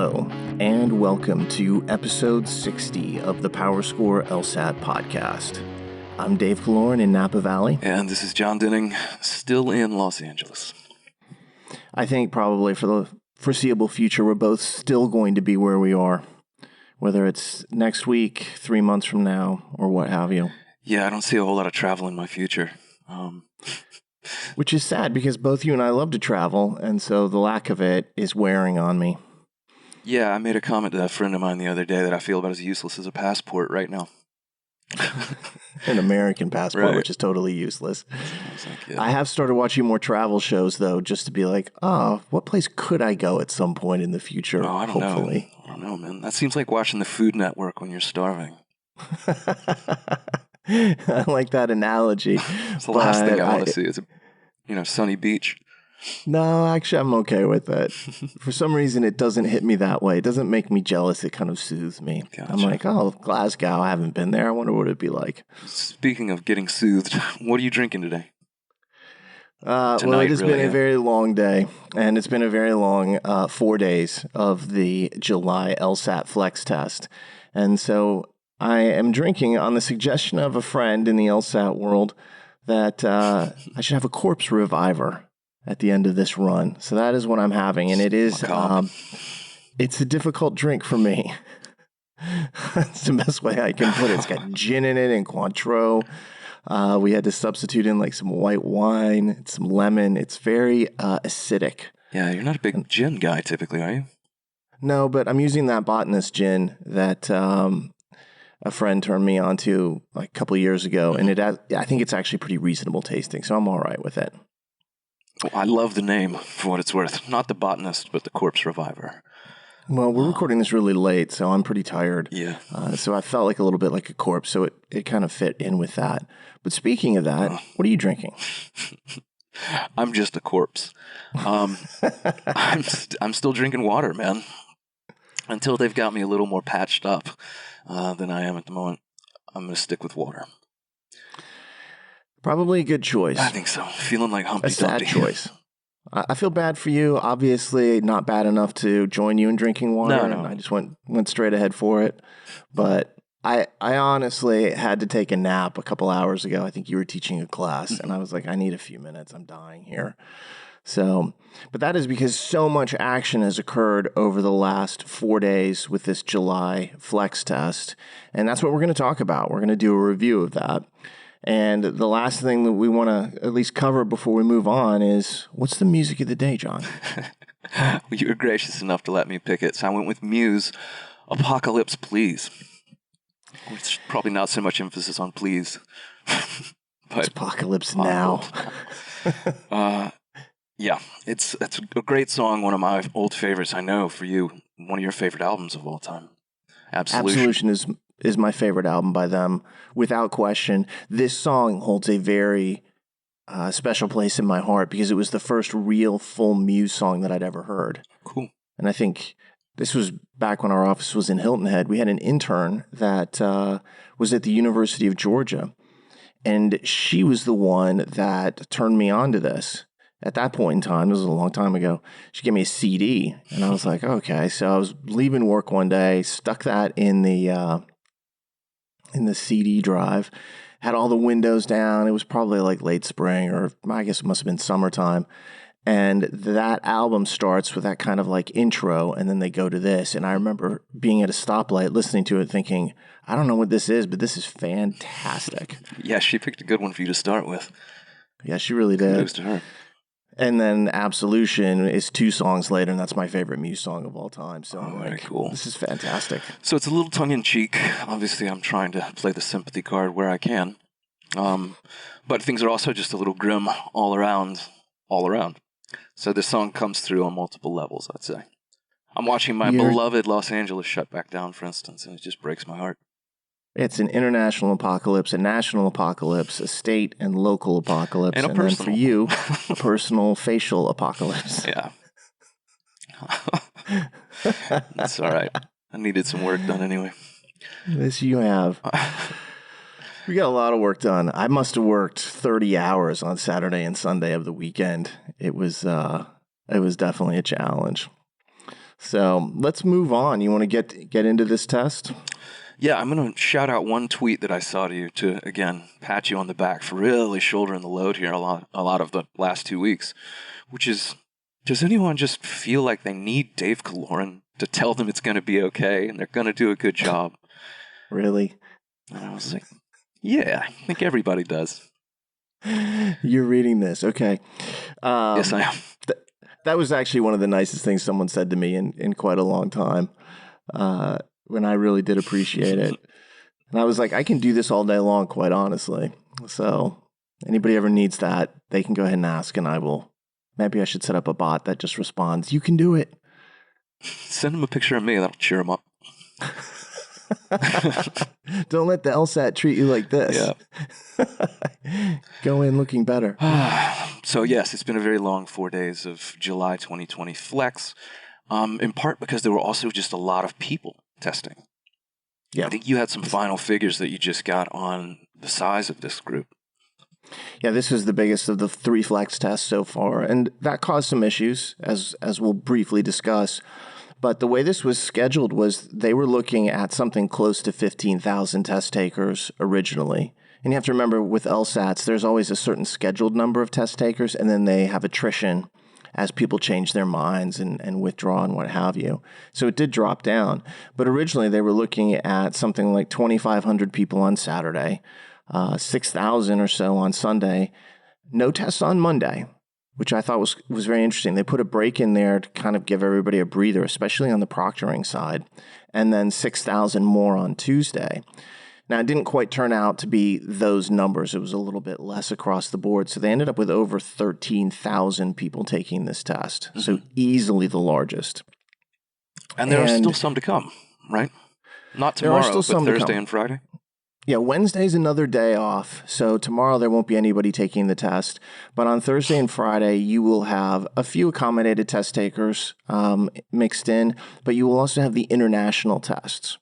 Hello, and welcome to episode 60 of the PowerScore LSAT podcast. I'm Dave Kaloran in Napa Valley. And this is Jon Denning, still in Los Angeles. I think probably for the foreseeable future, we're both still going to be where we are, whether it's next week, 3 months from now, or what have you. Yeah, I don't see a whole lot of travel in my future. Which is sad because both you and I love to travel, and so the lack of it is wearing on me. Yeah, I made a comment to a friend of mine the other day that I feel about as useless as a passport right now. An American passport, Right. Which is totally useless. Yeah. I have started watching more travel shows, though, just to be like, what place could I go at some point in the future? Oh, I don't hopefully. know. I don't know, man. That seems like watching the Food Network when you're starving. I like that analogy. It's the last thing I want to see is a sunny beach. No, actually, I'm okay with it. For some reason, it doesn't hit me that way. It doesn't make me jealous. It kind of soothes me. Gotcha. I'm like, Glasgow, I haven't been there. I wonder what it'd be like. Speaking of getting soothed, what are you drinking today? Well, it has been a very long day, and it's been a very long 4 days of the July LSAT-Flex test. And so I am drinking on the suggestion of a friend in the LSAT world that I should have a corpse reviver at the end of this run. So that is what I'm having, and it is it's a difficult drink for me. That's the best way I can put it. It's got gin in it and Cointreau. We had to substitute in like some white wine, some lemon. It's very acidic. Yeah, you're not a big gin guy typically, are you? No, but I'm using that botanist gin that a friend turned me on to like a couple of years ago, and I think it's actually pretty reasonable tasting, so I'm all right with it. Well, I love the name for what it's worth. Not the botanist, but the corpse reviver. Well, we're recording this really late, so I'm pretty tired. Yeah. So I felt like a little bit like a corpse, so it kind of fit in with that. But speaking of that, what are you drinking? I'm just a corpse. I'm still drinking water, man. Until they've got me a little more patched up than I am at the moment, I'm going to stick with water. Probably a good choice. I think so. Feeling like Humpty Dumpty. A sad choice. I feel bad for you. Obviously, not bad enough to join you in drinking water. No. And I just went straight ahead for it. But I honestly had to take a nap a couple hours ago. I think you were teaching a class, and I was like, I need a few minutes. I'm dying here. So, but that is because so much action has occurred over the last 4 days with this July Flex test. And that's what we're going to talk about. We're going to do a review of that. And the last thing that we want to at least cover before we move on is, what's the music of the day, Jon? Well, you were gracious enough to let me pick it. So I went with Muse, Apocalypse Please. Which probably not so much emphasis on please. But it's Apocalypse Now. Yeah, it's a great song, one of my old favorites. I know for you, one of your favorite albums of all time. Absolution is my favorite album by them, without question. This song holds a very special place in my heart because it was the first real full Muse song that I'd ever heard. Cool. And I think this was back when our office was in Hilton Head. We had an intern that was at the University of Georgia, and she was the one that turned me on to this. At that point in time, this was a long time ago, she gave me a CD, and I was like, okay. So I was leaving work one day, stuck that in the CD drive, had all the windows down. It was probably like late spring, or I guess it must have been summertime. And that album starts with that kind of like intro, and then they go to this. And I remember being at a stoplight, listening to it, thinking, I don't know what this is, but this is fantastic. Yeah, she picked a good one for you to start with. Yeah, she really did. Kudos to her. And then Absolution is 2 songs later, and that's my favorite Muse song of all time. So I'm very like, cool. This is fantastic. So it's a little tongue-in-cheek. Obviously, I'm trying to play the sympathy card where I can. But things are also just a little grim all around. So this song comes through on multiple levels, I'd say. I'm watching my beloved Los Angeles shut back down, for instance, and it just breaks my heart. It's an international apocalypse, a national apocalypse, a state and local apocalypse, and then for you, a personal facial apocalypse. Yeah. That's all right. I needed some work done anyway. This you have. We got a lot of work done. I must have worked 30 hours on Saturday and Sunday of the weekend. It was definitely a challenge. So let's move on. You want to get into this test? Yeah, I'm going to shout out one tweet that I saw to you to, again, pat you on the back for really shouldering the load here a lot of the last 2 weeks, which is, does anyone just feel like they need Dave Kaloran to tell them it's going to be okay and they're going to do a good job? Really? And I was like, yeah, I think everybody does. You're reading this. Okay. Yes, I am. That was actually one of the nicest things someone said to me in quite a long time. When I really did appreciate it. And I was like, I can do this all day long, quite honestly. So anybody ever needs that, they can go ahead and ask, and I will. Maybe I should set up a bot that just responds, you can do it. Send them a picture of me. That'll cheer them up. Don't let the LSAT treat you like this. Yeah. Go in looking better. So yes, it's been a very long 4 days of July 2020 Flex, in part because there were also just a lot of people testing. Yeah. I think you had some final figures that you just got on the size of this group. Yeah, this is the biggest of the 3 Flex tests so far, and that caused some issues, as we'll briefly discuss. But the way this was scheduled was they were looking at something close to 15,000 test takers originally. And you have to remember, with LSATs, there's always a certain scheduled number of test takers, and then they have attrition as people change their minds and withdraw and what have you. So it did drop down. But originally they were looking at something like 2,500 people on Saturday, 6,000 or so on Sunday, no tests on Monday, which I thought was very interesting. They put a break in there to kind of give everybody a breather, especially on the proctoring side, and then 6,000 more on Tuesday. Now, it didn't quite turn out to be those numbers. It was a little bit less across the board. So they ended up with over 13,000 people taking this test. Mm-hmm. So easily the largest. And there are still some to come, right? Not tomorrow, but Thursday and Friday? Yeah, Wednesday's another day off. So tomorrow there won't be anybody taking the test. But on Thursday and Friday, you will have a few accommodated test takers mixed in. But you will also have the international tests.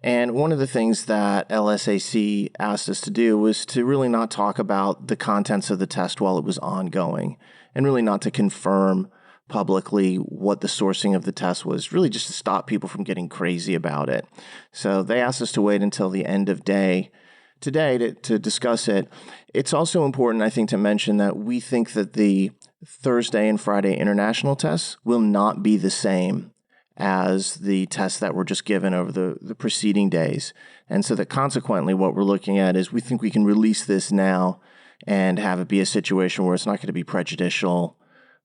And one of the things that LSAC asked us to do was to really not talk about the contents of the test while it was ongoing, and really not to confirm publicly what the sourcing of the test was, really just to stop people from getting crazy about it. So they asked us to wait until the end of day today to discuss it. It's also important, I think, to mention that we think that the Thursday and Friday international tests will not be the same as the tests that were just given over the preceding days. And so that consequently what we're looking at is we think we can release this now and have it be a situation where it's not going to be prejudicial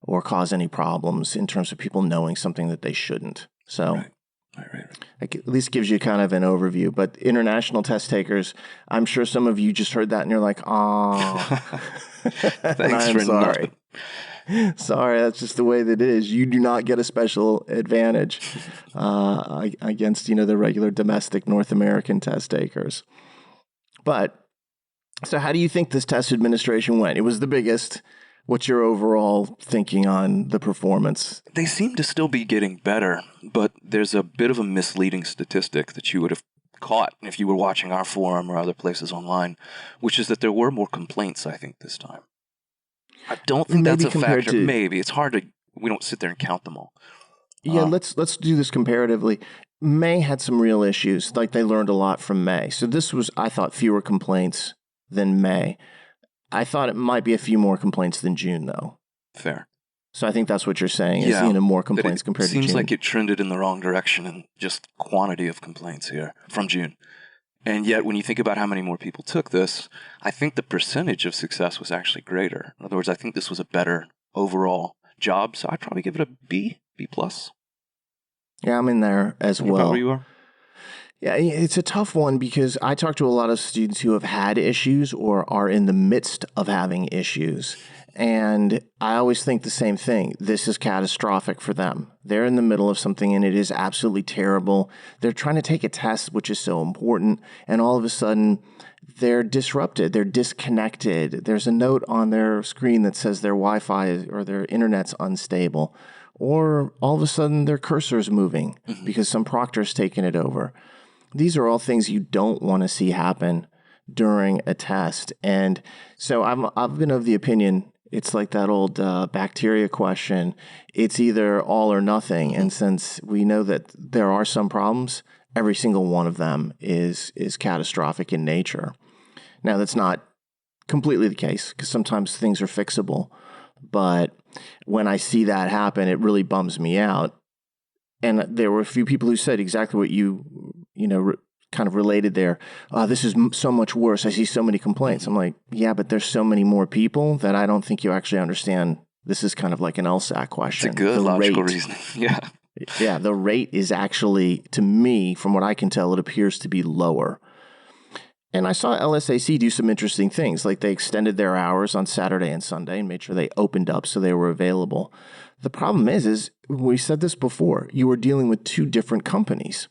or cause any problems in terms of people knowing something that they shouldn't. So Right. At least gives you kind of an overview. But international test takers, I'm sure some of you just heard that and you're like, oh, thanks for sorry. Nothing. Sorry, that's just the way that it is. You do not get a special advantage against, the regular domestic North American test takers. But, so how do you think this test administration went? It was the biggest. What's your overall thinking on the performance? They seem to still be getting better, but there's a bit of a misleading statistic that you would have caught if you were watching our forum or other places online, which is that there were more complaints, I think, this time. I don't think that's a factor. Maybe. It's hard to, we don't sit there and count them all. Yeah, let's do this comparatively. May had some real issues. Like they learned a lot from May. So this was, I thought, fewer complaints than May. I thought it might be a few more complaints than June, though. Fair. So I think that's what you're saying, is more complaints compared to June. Seems like it trended in the wrong direction in just quantity of complaints here from June. And yet, when you think about how many more people took this, I think the percentage of success was actually greater. In other words, I think this was a better overall job. So I'd probably give it a B+. Yeah, I'm in there as well. About where you are? Yeah, it's a tough one because I talk to a lot of students who have had issues or are in the midst of having issues. And I always think the same thing. This is catastrophic for them. They're in the middle of something and it is absolutely terrible. They're trying to take a test, which is so important. And all of a sudden, they're disrupted. They're disconnected. There's a note on their screen that says their Wi-Fi or their internet's unstable. Or all of a sudden, their cursor's moving because some proctor's taken it over. These are all things you don't want to see happen during a test. And so I've been of the opinion, It's like that old bacteria question. It's either all or nothing. And since we know that there are some problems, every single one of them is catastrophic in nature. Now, that's not completely the case because sometimes things are fixable. But when I see that happen, it really bums me out. And there were a few people who said exactly what kind of related there. This is so much worse. I see so many complaints. I'm like, yeah, but there's so many more people that I don't think you actually understand. This is kind of like an LSAT question. It's a good logical reasoning. Yeah. Yeah, the rate is actually, to me, from what I can tell, it appears to be lower. And I saw LSAC do some interesting things, like they extended their hours on Saturday and Sunday and made sure they opened up so they were available. The problem is we said this before, you were dealing with two different companies.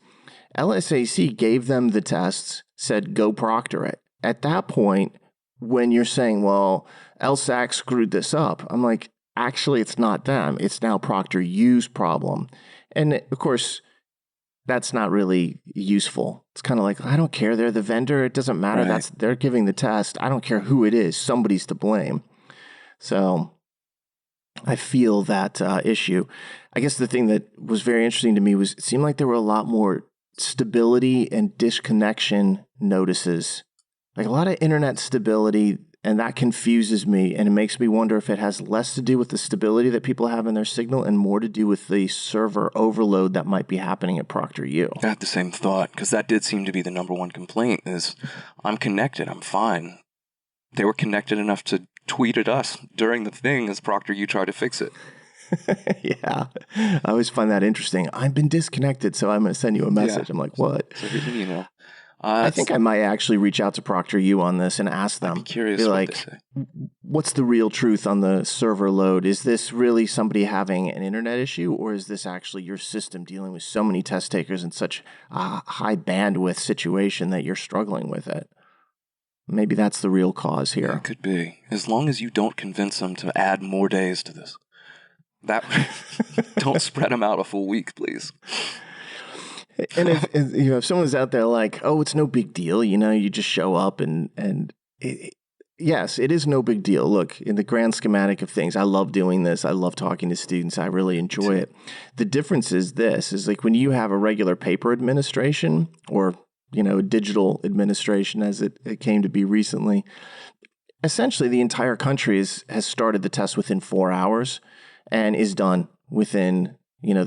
LSAC gave them the tests, said go proctor it. At that point, when you're saying, well, LSAC screwed this up, I'm like, actually, it's not them. It's now ProctorU's problem. And of course, that's not really useful. It's kind of like, I don't care. They're the vendor. It doesn't matter. Right. They're giving the test. I don't care who it is. Somebody's to blame. So I feel that issue. I guess the thing that was very interesting to me was it seemed like there were a lot more stability and disconnection notices, like a lot of internet stability. And that confuses me, and it makes me wonder if it has less to do with the stability that people have in their signal and more to do with the server overload that might be happening at ProctorU. I had the same thought, because that did seem to be the number one complaint is, I'm connected, I'm fine. They were connected enough to tweet at us during the thing as ProctorU tried to fix it. Yeah, I always find that interesting. I've been disconnected, so I'm going to send you a message. I'm like, what? So everything you know. I think I might actually reach out to ProctorU on this and ask them. I'd be curious Be what like, they say. What's the real truth on the server load? Is this really somebody having an internet issue, or is this actually your system dealing with so many test takers in such a high bandwidth situation that you're struggling with it? Maybe that's the real cause here. It could be. As long as you don't convince them to add more days to this. Don't spread them out a full week, please. And if someone's out there like, oh, it's no big deal, you just show up yes, it is no big deal. Look, in the grand schematic of things, I love doing this. I love talking to students. I really enjoy it. The difference is like when you have a regular paper administration or, digital administration as it came to be recently, essentially the entire country has started the test within 4 hours and is done within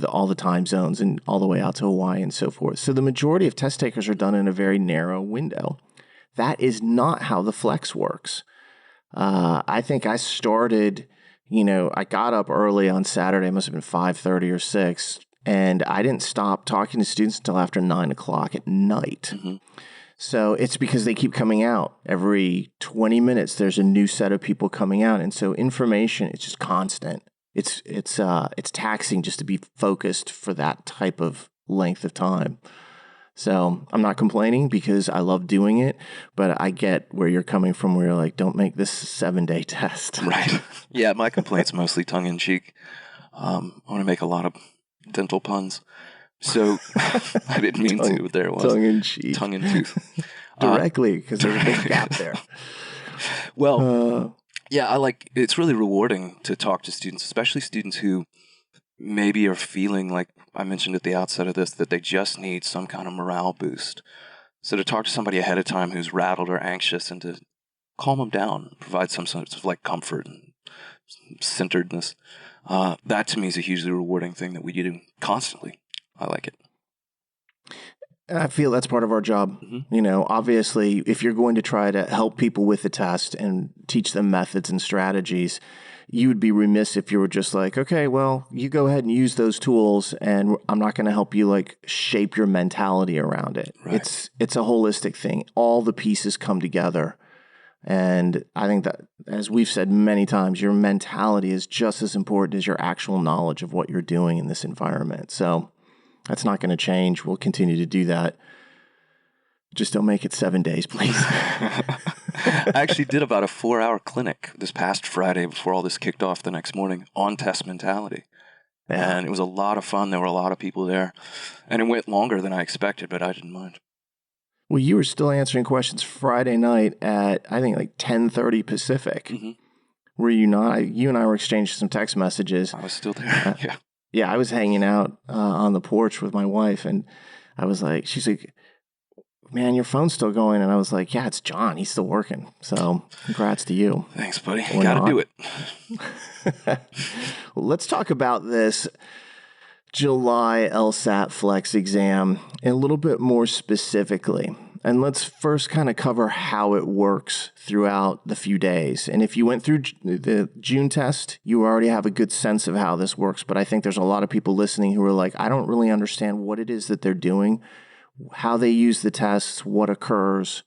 all the time zones and all the way out to Hawaii and so forth. So the majority of test takers are done in a very narrow window. That is not how the Flex works. I think I started, I got up early on Saturday, it must have been 5:30 or 6, and I didn't stop talking to students until after 9 o'clock at night. Mm-hmm. So it's because they keep coming out. Every 20 minutes, there's a new set of people coming out. And so information, it's just constant. It's taxing just to be focused for that type of length of time. So I'm not complaining because I love doing it, but I get where you're coming from where you're like, don't make this a 7-day test. Right. Yeah, my complaint's mostly tongue-in-cheek. I want to make a lot of dental puns. So I didn't mean to, but there it was. Tongue-in-cheek. Tongue-in-tooth. Directly, because there's a big gap there. Well, yeah, it's really rewarding to talk to students, especially students who maybe are feeling like I mentioned at the outset of this, that they just need some kind of morale boost. So to talk to somebody ahead of time who's rattled or anxious and to calm them down, provide some sort of comfort and centeredness, that to me is a hugely rewarding thing that we do constantly. I like it. I feel that's part of our job. Mm-hmm. Obviously, if you're going to try to help people with the test and teach them methods and strategies, you would be remiss if you were just like, okay, well, you go ahead and use those tools, and I'm not going to help you shape your mentality around it. Right. It's a holistic thing. All the pieces come together. And I think that, as we've said many times, your mentality is just as important as your actual knowledge of what you're doing in this environment. So that's not going to change. We'll continue to do that. Just don't make it 7 days, please. I actually did about a 4-hour clinic this past Friday before all this kicked off the next morning on test mentality. Yeah. And it was a lot of fun. There were a lot of people there. And it went longer than I expected, but I didn't mind. Well, you were still answering questions Friday night at, I think, 10:30 Pacific. Mm-hmm. Were you not? You and I were exchanging some text messages. I was still there. Yeah. Yeah, I was hanging out on the porch with my wife, and I was like, she's like, man, your phone's still going. And I was like, yeah, it's Jon. He's still working. So congrats to you. Thanks, buddy. Got to do it. Well, let's talk about this July LSAT-Flex exam a little bit more specifically. And let's first kind of cover how it works throughout the few days. And if you went through the June test, you already have a good sense of how this works. But I think there's a lot of people listening who are like, I don't really understand what it is that they're doing, how they use the tests, what occurs.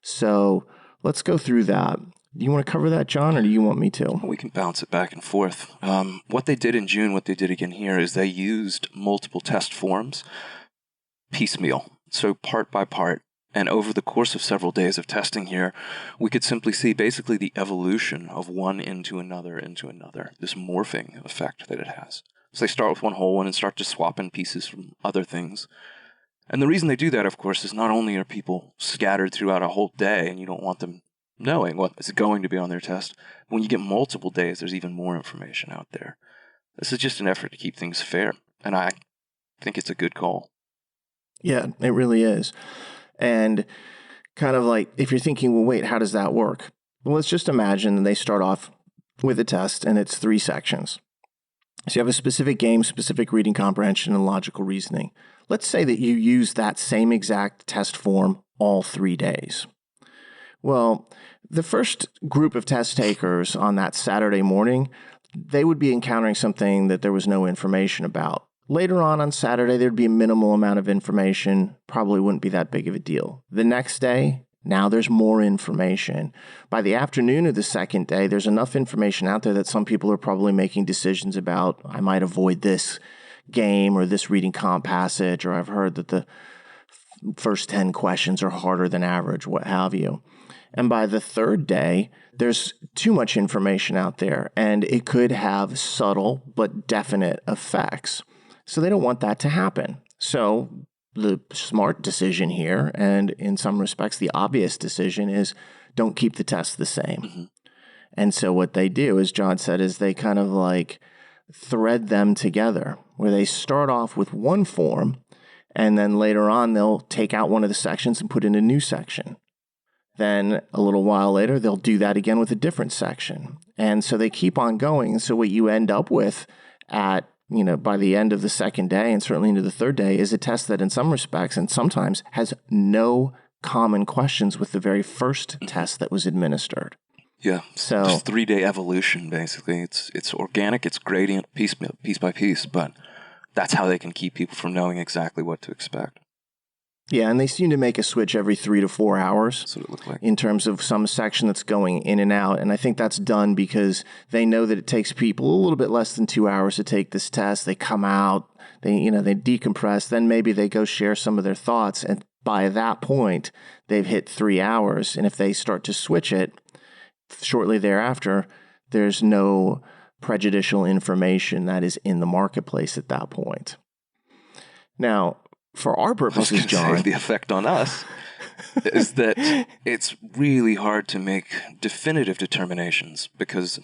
So let's go through that. Do you want to cover that, Jon, or do you want me to? We can bounce it back and forth. What they did in June, what they did again here, is they used multiple test forms piecemeal, so part by part. And over the course of several days of testing here, we could simply see basically the evolution of one into another, this morphing effect that it has. So they start with one whole one and start to swap in pieces from other things. And the reason they do that, of course, is not only are people scattered throughout a whole day and you don't want them knowing what is going to be on their test, when you get multiple days, there's even more information out there. This is just an effort to keep things fair, and I think it's a good call. Yeah, it really is. And kind of like, if you're thinking, well, wait, how does that work? Well, let's just imagine they start off with a test, and it's 3 sections. So you have a specific game, specific reading comprehension, and logical reasoning. Let's say that you use that same exact test form all 3 days. Well, the first group of test takers on that Saturday morning, they would be encountering something that there was no information about. Later on Saturday, there'd be a minimal amount of information, probably wouldn't be that big of a deal. The next day, now there's more information. By the afternoon of the second day, there's enough information out there that some people are probably making decisions about, I might avoid this game or this reading comp passage, or I've heard that the first 10 questions are harder than average, what have you. And by the third day, there's too much information out there, and it could have subtle but definite effects. So they don't want that to happen. So the smart decision here, and in some respects the obvious decision, is don't keep the test the same. Mm-hmm. And so what they do, as Jon said, is they kind of like thread them together, where they start off with one form, and then later on they'll take out one of the sections and put in a new section. Then a little while later, they'll do that again with a different section. And so they keep on going. So what you end up with by the end of the second day and certainly into the third day is a test that in some respects and sometimes has no common questions with the very first test that was administered. Yeah. So just 3-day evolution, basically. It's organic, it's gradient, piece by piece, but that's how they can keep people from knowing exactly what to expect. Yeah, and they seem to make a switch every 3 to 4 hours. That's what it looked like. In terms of some section that's going in and out. And I think that's done because they know that it takes people a little bit less than 2 hours to take this test. They come out, they decompress, then maybe they go share some of their thoughts. And by that point, they've hit 3 hours. And if they start to switch it shortly thereafter, there's no prejudicial information that is in the marketplace at that point. Now, for our purposes, Jon, the effect on us is that it's really hard to make definitive determinations because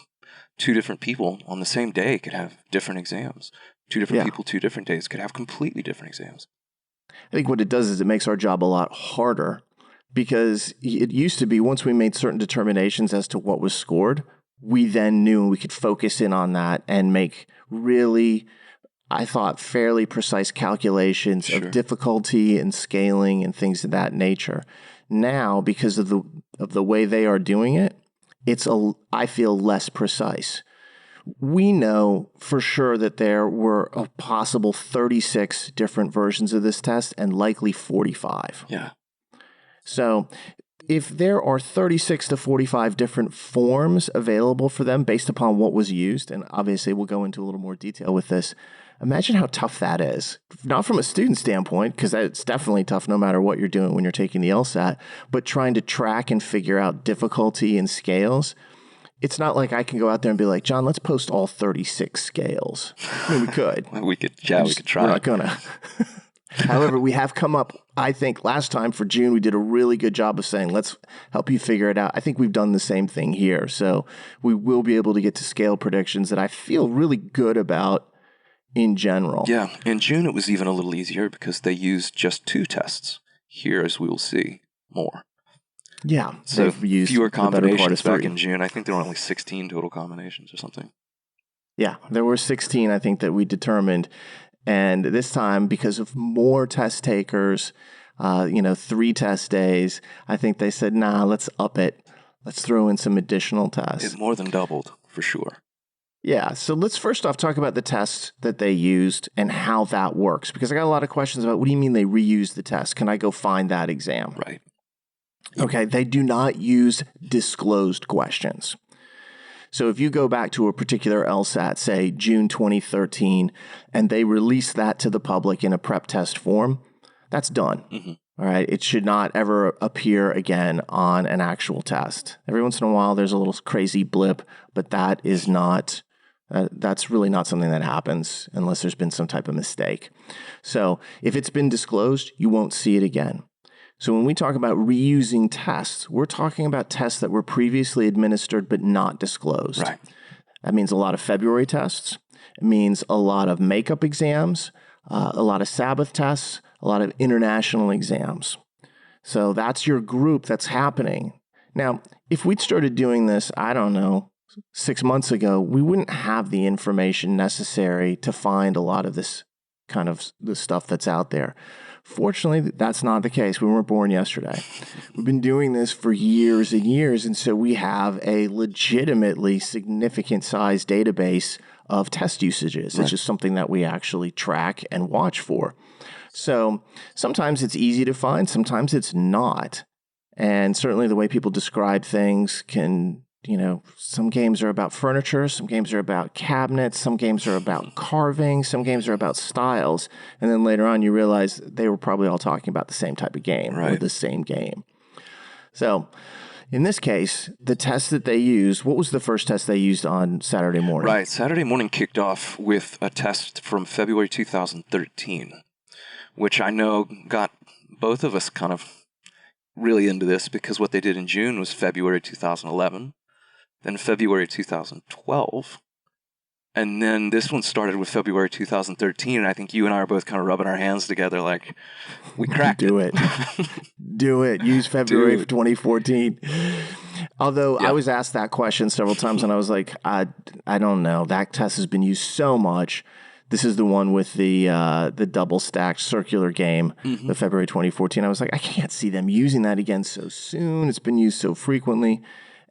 2 different people on the same day could have different exams. 2 different people, 2 different days could have completely different exams. I think what it does is it makes our job a lot harder because it used to be once we made certain determinations as to what was scored, we then knew we could focus in on that and make really, I thought, fairly precise calculations of difficulty and scaling and things of that nature. Now, because of the way they are doing it, I feel less precise. We know for sure that there were a possible 36 different versions of this test and likely 45. Yeah. So if there are 36 to 45 different forms available for them based upon what was used, and obviously we'll go into a little more detail with this, imagine how tough that is. Not from a student standpoint, because it's definitely tough no matter what you're doing when you're taking the LSAT, but trying to track and figure out difficulty and scales. It's not like I can go out there and be like, Jon, let's post all 36 scales. I mean, we could. we could try. We're not going to. However, we have come up, I think last time for June, we did a really good job of saying, let's help you figure it out. I think we've done the same thing here. So we will be able to get to scale predictions that I feel really good about in general. Yeah, in June it was even a little easier because they used just 2 tests. Here, as we will see, more. Yeah. So fewer combinations back 3. in June. I think there were only 16 total combinations or something. Yeah, there were 16, I think, that we determined. And this time, because of more test takers, 3 test days, I think they said, nah, let's up it. Let's throw in some additional tests. It more than doubled, for sure. Yeah, so let's first off talk about the tests that they used and how that works. Because I got a lot of questions about, what do you mean they reused the test? Can I go find that exam? Right. Okay, they do not use disclosed questions. So if you go back to a particular LSAT, say June 2013, and they release that to the public in a prep test form, that's done. Mm-hmm. All right. It should not ever appear again on an actual test. Every once in a while, there's a little crazy blip, but that is not, that's really not something that happens unless there's been some type of mistake. So if it's been disclosed, you won't see it again. So when we talk about reusing tests, we're talking about tests that were previously administered but not disclosed. Right. That means a lot of February tests. It means a lot of makeup exams, a lot of Sabbath tests, a lot of international exams. So that's your group that's happening. Now, if we'd started doing this, I don't know, 6 months ago, we wouldn't have the information necessary to find a lot of this kind of the stuff that's out there. Fortunately, that's not the case. We weren't born yesterday. We've been doing this for years and years, and so we have a legitimately significant size database of test usages. It's just something that we actually track and watch for. So sometimes it's easy to find, sometimes it's not. And certainly the way people describe things can, some games are about furniture, some games are about cabinets, some games are about carving, some games are about styles. And then later on you realize they were probably all talking about the same type of game or the same game. So in this case, the test that they used, what was the first test they used on Saturday morning? Right. Saturday morning kicked off with a test from February 2013, which I know got both of us kind of really into this because what they did in June was February 2011, then February 2012, and then this one started with February 2013, and I think you and I are both kind of rubbing our hands together like, we cracked Do it. Do it. Use February of 2014. Although I was asked that question several times, and I was like, I don't know. That test has been used so much. This is the one with the double stacked circular game, the February 2014. I was like, I can't see them using that again so soon. It's been used so frequently.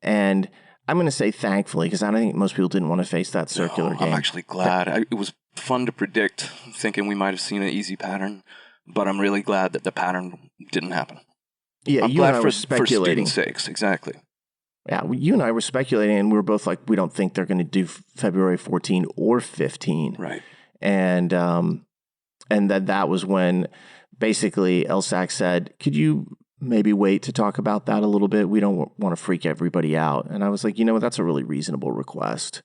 And I'm going to say thankfully, because I don't think most people didn't want to face that circular game. I'm actually glad. It was fun to predict, thinking we might have seen an easy pattern, but I'm really glad that the pattern didn't happen. Yeah, I'm glad for students' sakes, exactly. Yeah, you and I were speculating, and we were both like, we don't think they're going to do February 14 or 15. Right. And that was when basically LSAC said, could you maybe wait to talk about that a little bit? We don't want to freak everybody out. And I was like, that's a really reasonable request.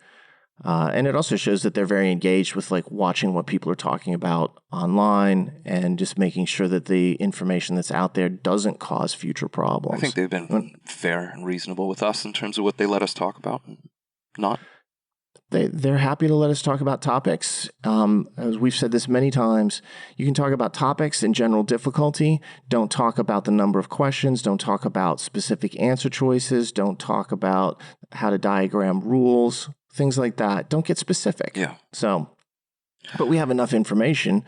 And it also shows that they're very engaged with like watching what people are talking about online and just making sure that the information that's out there doesn't cause future problems. I think they've been fair and reasonable with us in terms of what they let us talk about and not. They're happy to let us talk about topics. As we've said this many times, you can talk about topics in general difficulty. Don't talk about the number of questions. Don't talk about specific answer choices. Don't talk about how to diagram rules, things like that. Don't get specific. Yeah. So, but we have enough information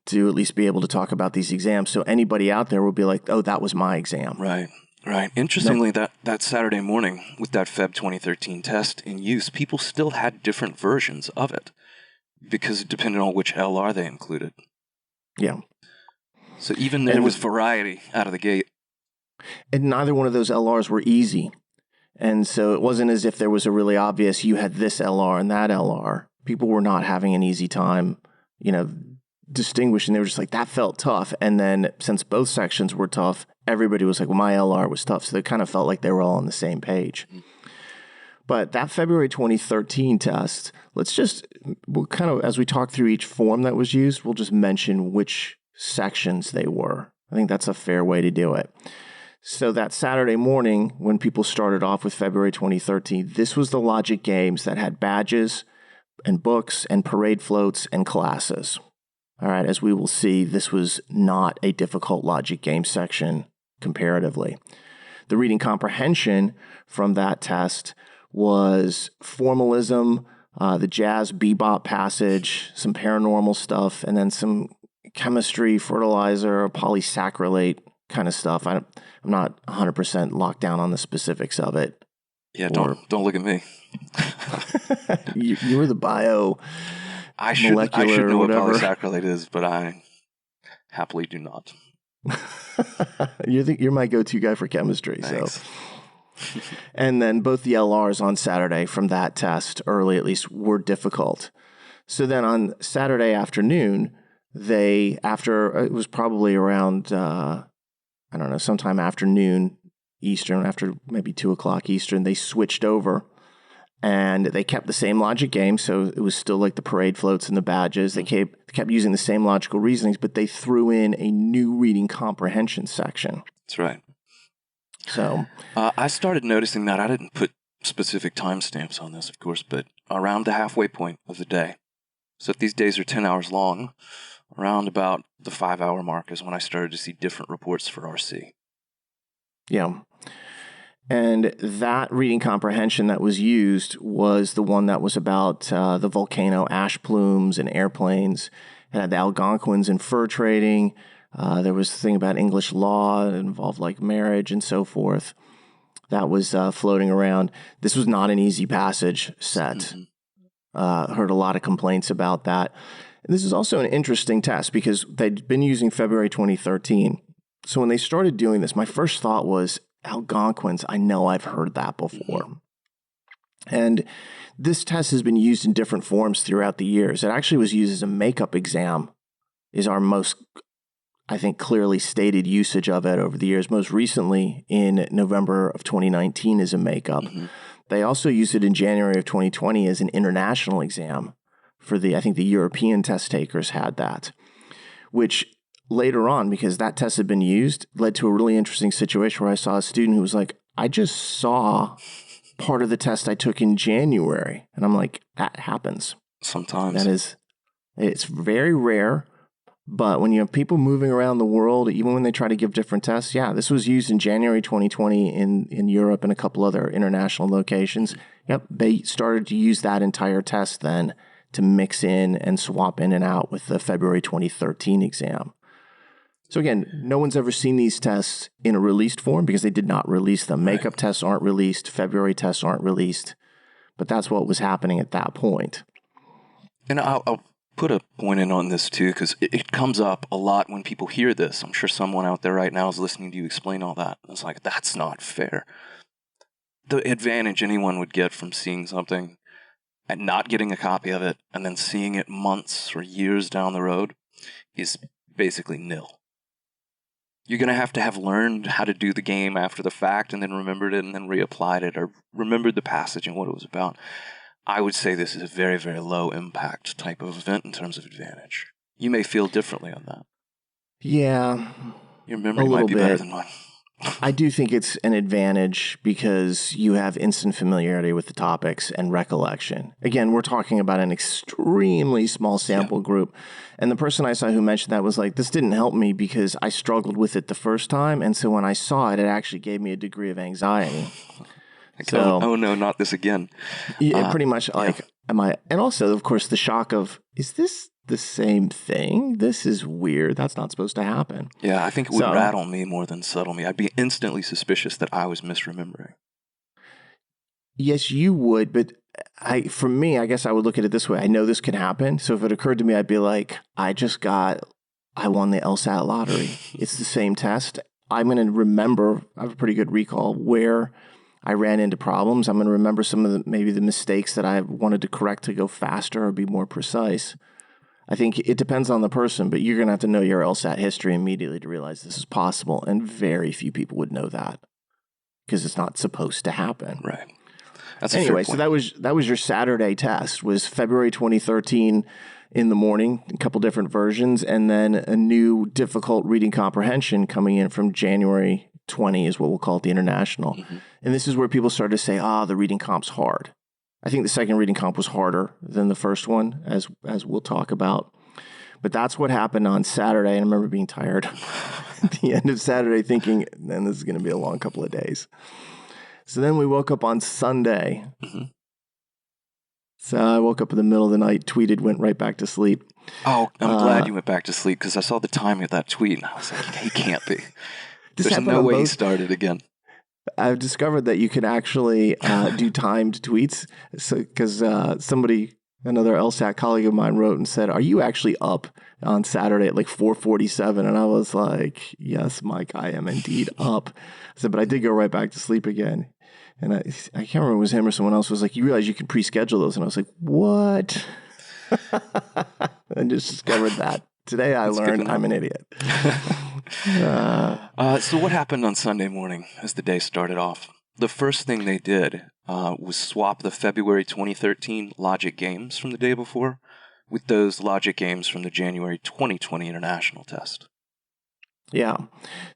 to at least be able to talk about these exams. So anybody out there will be like, oh, that was my exam. Right. Right. Interestingly, that Saturday morning with that Feb 2013 test in use, people still had different versions of it because it depended on which LR they included. Yeah. So even there was variety out of the gate. And neither one of those LRs were easy. And so it wasn't as if there was a really obvious, you had this LR and that LR. People were not having an easy time, distinguishing. They were just like, that felt tough. And then since both sections were tough, everybody was like, well, my LR was tough. So they kind of felt like they were all on the same page. But that February 2013 test, we'll kind of, as we talk through each form that was used, we'll just mention which sections they were. I think that's a fair way to do it. So that Saturday morning, when people started off with February 2013, this was the logic games that had badges and books and parade floats and classes. All right, as we will see, this was not a difficult logic game section comparatively. The reading comprehension from that test was formalism, the jazz bebop passage, some paranormal stuff, and then some chemistry, fertilizer, polysacrylate kind of stuff. I'm not 100% locked down on the specifics of it. Yeah, don't look at me. you were the bio. I should know what polysacrylate is, but I happily do not. You're my go-to guy for chemistry. Thanks. So, and then both the LRs on Saturday from that test, early at least, were difficult. So then on Saturday afternoon, it was probably around sometime afternoon Eastern, after maybe 2:00 Eastern, they switched over. And they kept the same logic game, so it was still like the parade floats and the badges. They kept using the same logical reasonings, but they threw in a new reading comprehension section. That's right. So I started noticing that. I didn't put specific timestamps on this, of course, but around the halfway point of the day. So if these days are 10 hours long, around about the 5-hour mark is when I started to see different reports for RC. Yeah. And that reading comprehension that was used was the one that was about the volcano ash plumes and airplanes. It had the Algonquins and fur trading. There was a thing about English law that involved like marriage and so forth. That was floating around. This was not an easy passage set. Heard a lot of complaints about that. And this is also an interesting test because they'd been using February 2013. So when they started doing this, my first thought was, Algonquins, I know I've heard that before. And this test has been used in different forms throughout the years. It actually was used as a makeup exam, is our most, I think, clearly stated usage of it over the years. Most recently in November of 2019 as a makeup. They also used it in January of 2020 as an international exam for I think the European test takers had that, which later on, because that test had been used, led to a really interesting situation where I saw a student who was like, I just saw part of the test I took in January. And I'm like, that happens. Sometimes. It's very rare. But when you have people moving around the world, even when they try to give different tests, this was used in January 2020 in Europe and a couple other international locations. Yep, they started to use that entire test then to mix in and swap in and out with the February 2013 exam. So again, no one's ever seen these tests in a released form because they did not release them. Makeup tests aren't released. February tests aren't released. But that's what was happening at that point. And I'll put a point in on this too, because it comes up a lot when people hear this. I'm sure someone out there right now is listening to you explain all that. It's like, that's not fair. The advantage anyone would get from seeing something and not getting a copy of it and then seeing it months or years down the road is basically nil. You're going to have learned how to do the game after the fact and then remembered it and then reapplied it or remembered the passage and what it was about. I would say this is a very, very low impact type of event in terms of advantage. You may feel differently on that. Yeah. Your memory might be better than mine. I do think it's an advantage because you have instant familiarity with the topics and recollection. Again, we're talking about an extremely small sample group. And the person I saw who mentioned that was like, this didn't help me because I struggled with it the first time. And so when I saw it, it actually gave me a degree of anxiety. Oh no, not this again. Yeah, pretty much like, and also, of course, the shock of, is this the same thing? This is weird. That's not supposed to happen. Yeah, I think it would rattle me more than settle me. I'd be instantly suspicious that I was misremembering. Yes, you would, but for me, I guess I would look at it this way. I know this can happen. So if it occurred to me, I'd be like, I won the LSAT lottery. It's the same test. I'm going to remember, I have a pretty good recall where I ran into problems. I'm going to remember some of maybe the mistakes that I wanted to correct to go faster or be more precise. I think it depends on the person, but you're going to have to know your LSAT history immediately to realize this is possible. And very few people would know that because it's not supposed to happen. Right. That's anyway, so that was your Saturday test, was February 2013. in the morning, a couple different versions, and then a new difficult reading comprehension coming in from January 20 is what we'll call it, the international. Mm-hmm. And this is where people started to say, the reading comp's hard. I think the second reading comp was harder than the first one, as we'll talk about. But that's what happened on Saturday. And I remember being tired at the end of Saturday thinking, man, this is going to be a long couple of days. So then we woke up on Sunday. Mm-hmm. So I woke up in the middle of the night, tweeted, went right back to sleep. Oh, I'm glad you went back to sleep because I saw the timing of that tweet and I was like, he can't be. There's no way he started again. I've discovered that you can actually do timed tweets. So, because another LSAT colleague of mine wrote and said, "Are you actually up on Saturday at like 4:47?" And I was like, "Yes, Mike, I am indeed up." I said, "But I did go right back to sleep again." And I can't remember if it was him or someone else was like, "You realize you can pre-schedule those?" And I was like, "What?" I just discovered that. Today I learned I'm an idiot. So what happened on Sunday morning as the day started off? The first thing they did was swap the February 2013 logic games from the day before with those logic games from the January 2020 international test. Yeah.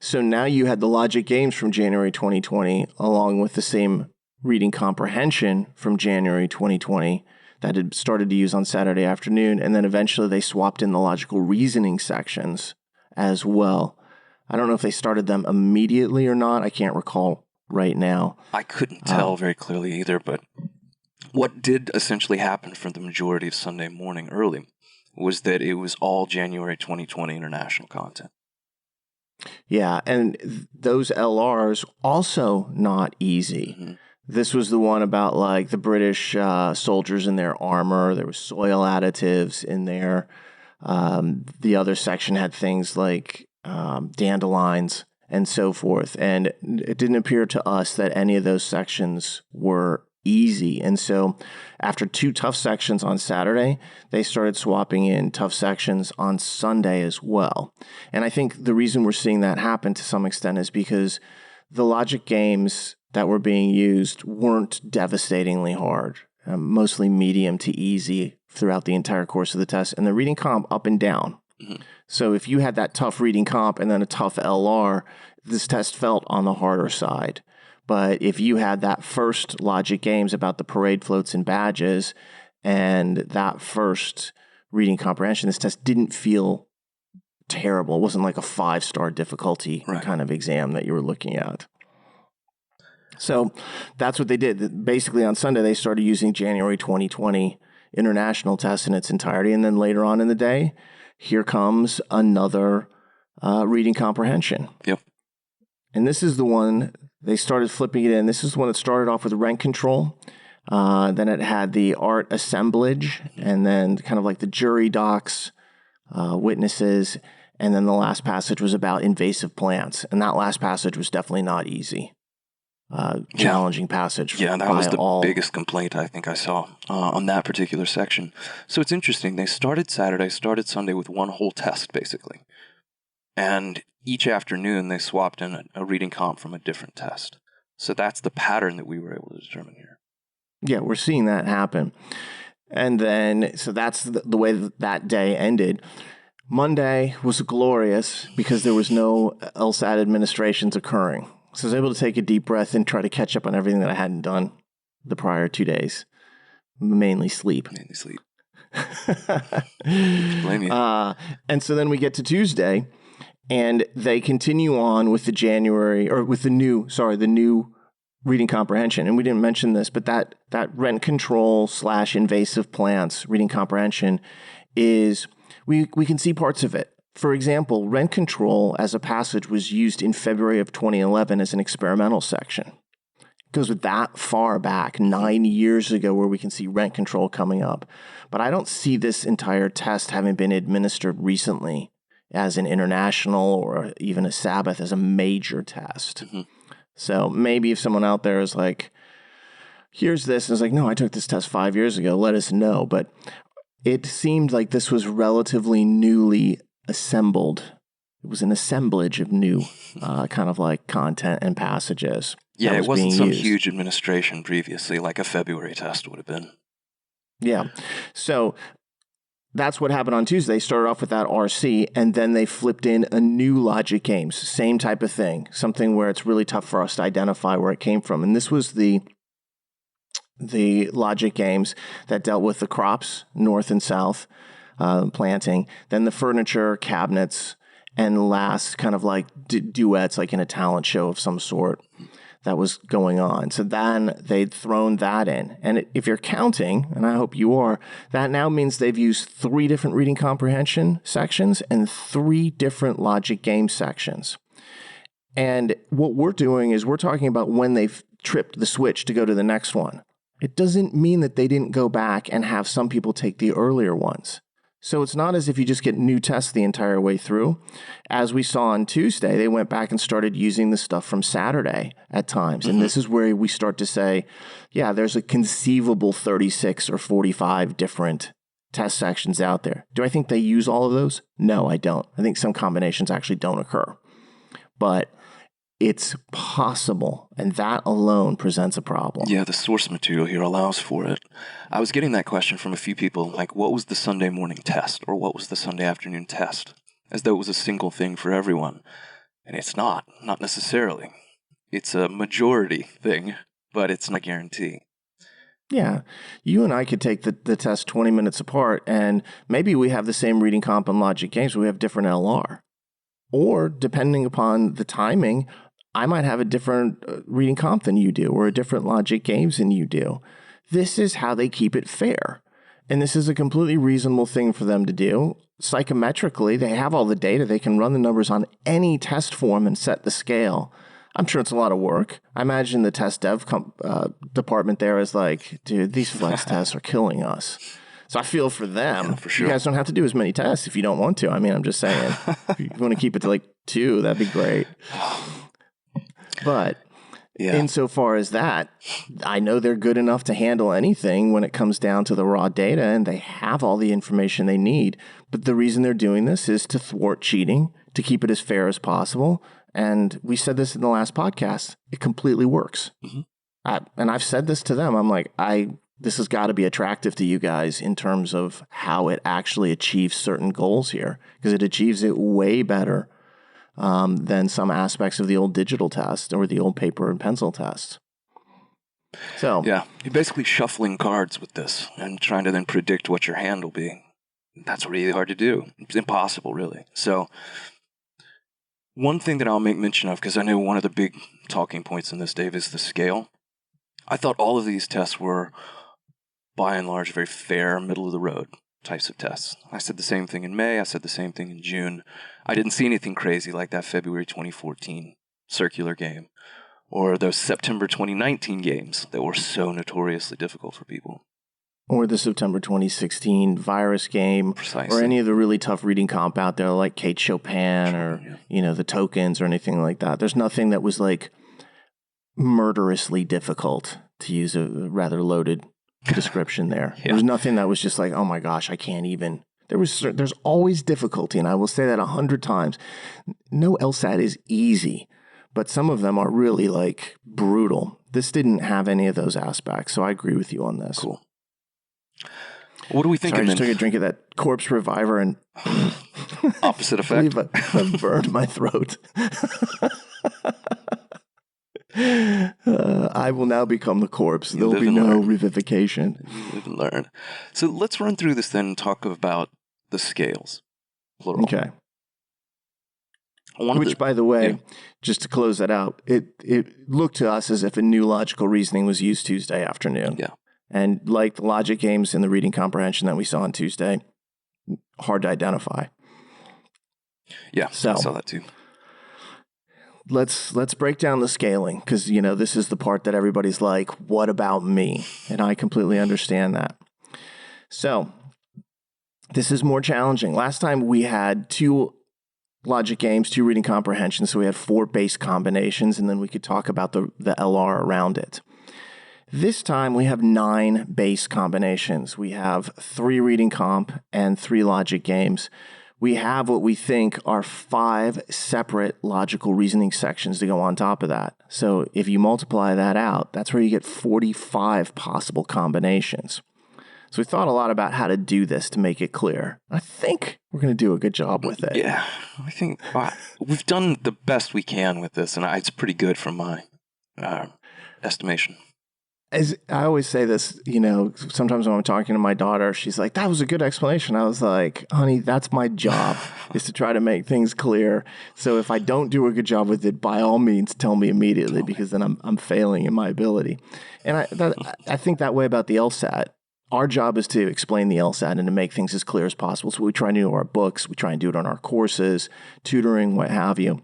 So now you had the logic games from January 2020 along with the same reading comprehension from January 2020 that had started to use on Saturday afternoon. And then eventually they swapped in the logical reasoning sections as well. I don't know if they started them immediately or not. I can't recall right now. I couldn't tell very clearly either, but what did essentially happen for the majority of Sunday morning early was that it was all January 2020 international content. Yeah, and those LRs also not easy. Mm-hmm. This was the one about like the British soldiers in their armor. There was soil additives in there. The other section had things like dandelions and so forth. And it didn't appear to us that any of those sections were easy. And so after two tough sections on Saturday, they started swapping in tough sections on Sunday as well. And I think the reason we're seeing that happen to some extent is because the logic games that were being used weren't devastatingly hard, mostly medium to easy throughout the entire course of the test, and the reading comp up and down. Mm-hmm. So if you had that tough reading comp and then a tough LR, this test felt on the harder side. But if you had that first logic games about the parade floats and badges and that first reading comprehension, this test didn't feel terrible. It wasn't like a 5-star difficulty kind of exam that you were looking at. So that's what they did. Basically on Sunday, they started using January 2020 international test in its entirety. And then later on in the day, here comes another reading comprehension. Yep. And this is the one they started flipping it in. This is the one that started off with rent control. Then it had the art assemblage, and then kind of like the jury docs, witnesses. And then the last passage was about invasive plants. And that last passage was definitely not easy. Challenging passage. Yeah, that was the biggest complaint I think I saw on that particular section. So it's interesting. They started Sunday with one whole test, basically. And each afternoon, they swapped in a reading comp from a different test. So that's the pattern that we were able to determine here. Yeah, we're seeing that happen. And then, so that's the way that day ended. Monday was glorious because there was no LSAT administrations occurring. So I was able to take a deep breath and try to catch up on everything that I hadn't done the prior 2 days. Mainly sleep. Blame you. And so then we get to Tuesday, and they continue on with the new reading comprehension. And we didn't mention this, but that rent control / invasive plants reading comprehension is, we can see parts of it. For example, rent control as a passage was used in February of 2011 as an experimental section. It goes that far back, 9 years ago, where we can see rent control coming up. But I don't see this entire test having been administered recently as an international or even a Sabbath as a major test. Mm-hmm. So maybe if someone out there is like, here's this, and it's like, no, I took this test 5 years ago, let us know. But it seemed like this was relatively newly assembled. It was an assemblage of new kind of like content and passages. Yeah, it wasn't some huge administration previously like a February test would have been. Yeah. So that's what happened on Tuesday. They started off with that RC, and then they flipped in a new logic games, same type of thing, something where it's really tough for us to identify where it came from. And this was the logic games that dealt with the crops, north and south, planting, then the furniture, cabinets, and last kind of like duets, like in a talent show of some sort that was going on. So then they'd thrown that in. And if you're counting, and I hope you are, that now means they've used 3 different reading comprehension sections and 3 different logic game sections. And what we're doing is we're talking about when they've tripped the switch to go to the next one. It doesn't mean that they didn't go back and have some people take the earlier ones. So it's not as if you just get new tests the entire way through. As we saw on Tuesday, they went back and started using the stuff from Saturday at times. And this is where we start to say, yeah, there's a conceivable 36 or 45 different test sections out there. Do I think they use all of those? No, I don't. I think some combinations actually don't occur. But it's possible, and that alone presents a problem. Yeah, the source material here allows for it. I was getting that question from a few people, like, what was the Sunday morning test, or what was the Sunday afternoon test? As though it was a single thing for everyone. And it's not necessarily. It's a majority thing, but it's not a guarantee. Yeah, you and I could take the test 20 minutes apart, and maybe we have the same reading comp and logic games, but we have different LR. Or, depending upon the timing, I might have a different reading comp than you do, or a different logic games than you do. This is how they keep it fair. And this is a completely reasonable thing for them to do. Psychometrically, they have all the data. They can run the numbers on any test form and set the scale. I'm sure it's a lot of work. I imagine the test dev department there is like, dude, these flex tests are killing us. So I feel for them. Yeah, for sure. You guys don't have to do as many tests if you don't want to. I mean, I'm just saying, if you want to keep it to like 2, that'd be great. But insofar as that, I know they're good enough to handle anything when it comes down to the raw data, and they have all the information they need. But the reason they're doing this is to thwart cheating, to keep it as fair as possible. And we said this in the last podcast. It completely works. And I've said this to them. I'm like, this has got to be attractive to you guys in terms of how it actually achieves certain goals here, because it achieves it way better than some aspects of the old digital test or the old paper and pencil test. So yeah, you're basically shuffling cards with this and trying to then predict what your hand will be. That's really hard to do. It's impossible, really. So one thing that I'll make mention of, because I know one of the big talking points in this, Dave, is the scale. I thought all of these tests were, by and large, very fair, middle-of-the-road types of tests. I said the same thing in May. I said the same thing in June. I didn't see anything crazy like that February 2014 circular game or those September 2019 games that were so notoriously difficult for people. Or the September 2016 virus game. Precisely. Or any of the really tough reading comp out there like Kate Chopin or, the tokens or anything like that. There's nothing that was like murderously difficult, to use a rather loaded description there. There was nothing that was just like, oh my gosh, I can't even. There's always difficulty, and I will say that 100 times. No LSAT is easy, but some of them are really like brutal. This didn't have any of those aspects, so I agree with you on this. Cool. What do we think? I just took a drink of that corpse reviver and opposite effect. I burned my throat. I will now become the corpse. There will be no revivication. You live and learn. So let's run through this then and talk about the scales, plural. Okay. Which, by the way, just to close that out, it looked to us as if a new logical reasoning was used Tuesday afternoon. Yeah. And like the logic games and the reading comprehension that we saw on Tuesday, hard to identify. Yeah, so, I saw that too. Let's break down the scaling, because, this is the part that everybody's like, what about me? And I completely understand that. So this is more challenging. Last time we had 2 logic games, 2 reading comprehensions. So we had 4 base combinations, and then we could talk about the LR around it. This time we have 9 base combinations. We have 3 reading comp and 3 logic games. We have what we think are 5 separate logical reasoning sections to go on top of that. So if you multiply that out, that's where you get 45 possible combinations. So we thought a lot about how to do this to make it clear. I think we're going to do a good job with it. Yeah, I think we've done the best we can with this, and it's pretty good from my estimation. As I always say this, sometimes when I'm talking to my daughter, she's like, that was a good explanation. I was like, honey, that's my job, is to try to make things clear. So if I don't do a good job with it, by all means, tell me immediately, because then I'm failing in my ability. And I think that way about the LSAT. Our job is to explain the LSAT and to make things as clear as possible. So we try to do our books. We try and do it on our courses, tutoring, what have you.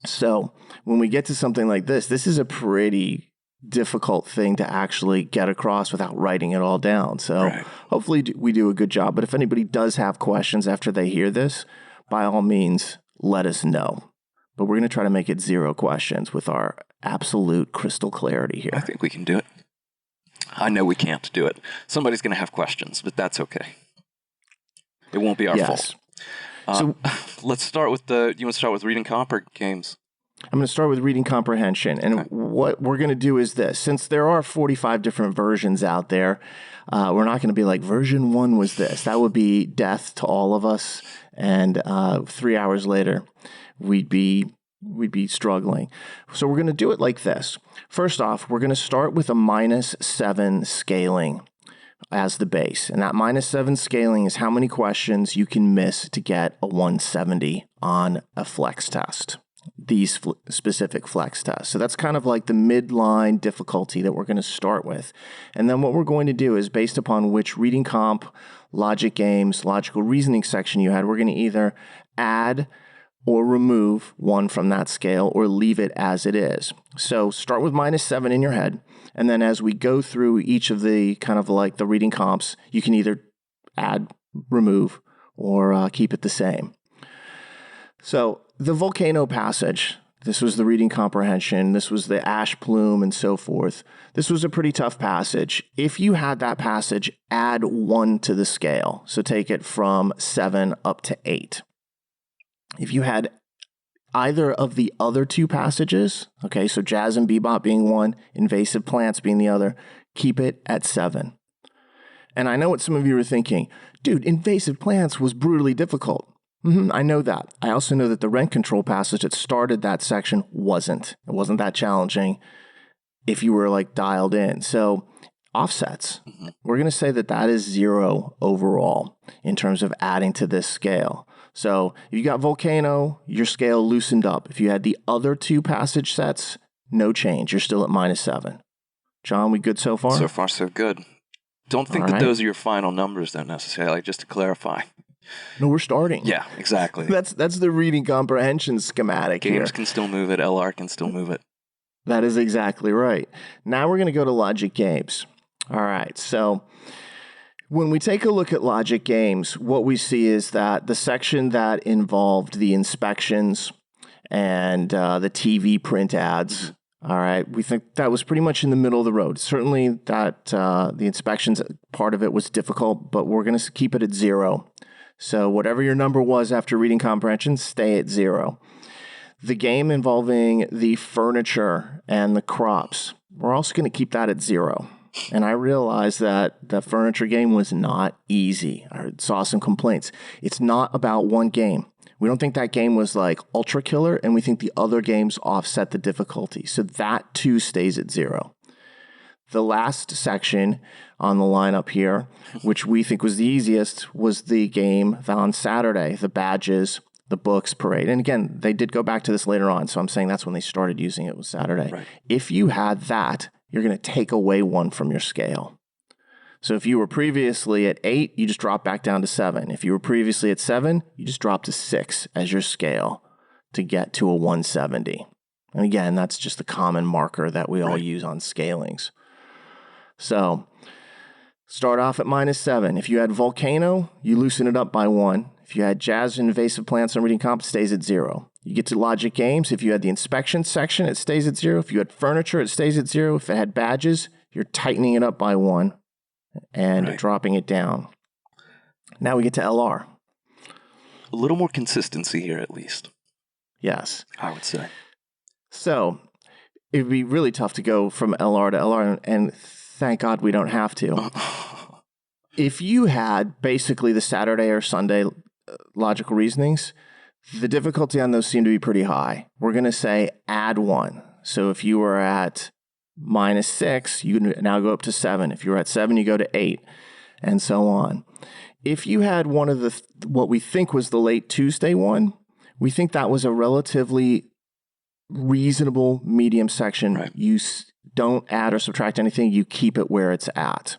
So when we get to something like this is a pretty difficult thing to actually get across without writing it all down. So hopefully we do a good job. But if anybody does have questions after they hear this, by all means, let us know. But we're going to try to make it 0 questions with our absolute crystal clarity here. I think we can do it. I know we can't do it. Somebody's going to have questions, but that's okay. It won't be our fault. So let's start with you want to start with reading comp or games? I'm going to start with reading comprehension. And what we're going to do is this. Since there are 45 different versions out there, we're not going to be like, version 1 was this. That would be death to all of us. And 3 hours later, we'd be struggling. So we're going to do it like this. First off, we're going to start with a -7 scaling as the base. And that -7 scaling is how many questions you can miss to get a 170 on a flex test. These specific flex tests. So that's kind of like the midline difficulty that we're going to start with. And then what we're going to do is, based upon which reading comp, logic games, logical reasoning section you had, we're going to either add or remove one from that scale or leave it as it is. So start with -7 in your head. And then as we go through each of the kind of like the reading comps, you can either add, remove, or keep it the same. So the volcano passage, this was the reading comprehension, this was the ash plume and so forth. This was a pretty tough passage. If you had that passage, add 1 to the scale. So take it from 7 up to 8. If you had either of the other 2 passages, okay, so jazz and bebop being 1, invasive plants being the other, keep it at 7. And I know what some of you are thinking, dude, invasive plants was brutally difficult. I know that. I also know that the rent control passage that started that section wasn't. It wasn't that challenging if you were like dialed in. So offsets, we're going to say that is 0 overall in terms of adding to this scale. So if you got volcano, your scale loosened up. If you had the other 2 passage sets, no change. You're still at -7. Jon, we good so far? So far, so good. Don't think that those are your final numbers, though, necessarily, just to clarify. No, we're starting. Yeah, exactly. That's the reading comprehension schematic here. Games can still move it. LR can still move it. That is exactly right. Now we're going to go to logic games. All right. So when we take a look at logic games, what we see is that the section that involved the inspections and the TV print ads, all right, we think that was pretty much in the middle of the road. Certainly that the inspections part of it was difficult, but we're going to keep it at 0. So whatever your number was after reading comprehension, stay at 0. The game involving the furniture and the crops, we're also going to keep that at 0. And I realized that the furniture game was not easy. I saw some complaints. It's not about one game. We don't think that game was like ultra killer, and we think the other games offset the difficulty. So that too stays at 0. The last section on the lineup here, which we think was the easiest, was the game on Saturday, the badges, the books parade. And again, they did go back to this later on, so I'm saying that's when they started using it, was Saturday. Right. If you had that, you're going to take away 1 from your scale. So if you were previously at 8, you just drop back down to 7. If you were previously at 7, you just drop to 6 as your scale to get to a 170. And again, that's just the common marker that we all use on scalings. So start off at -7. If you had volcano, you loosen it up by 1. If you had jazz and invasive plants and reading comp, it stays at 0. You get to logic games. If you had the inspection section, it stays at 0. If you had furniture, it stays at 0. If it had badges, you're tightening it up by 1 and dropping it down. Now we get to LR. A little more consistency here, at least. Yes. I would say. So it would be really tough to go from LR to LR, and thank God we don't have to. If you had basically the Saturday or Sunday logical reasonings, the difficulty on those seem to be pretty high. We're going to say add 1. So if you were at -6, you now go up to 7. If you were at 7, you go to 8, and so on. If you had one of the what we think was the late Tuesday one, we think that was a relatively reasonable medium section. Right. You don't add or subtract anything. You keep it where it's at.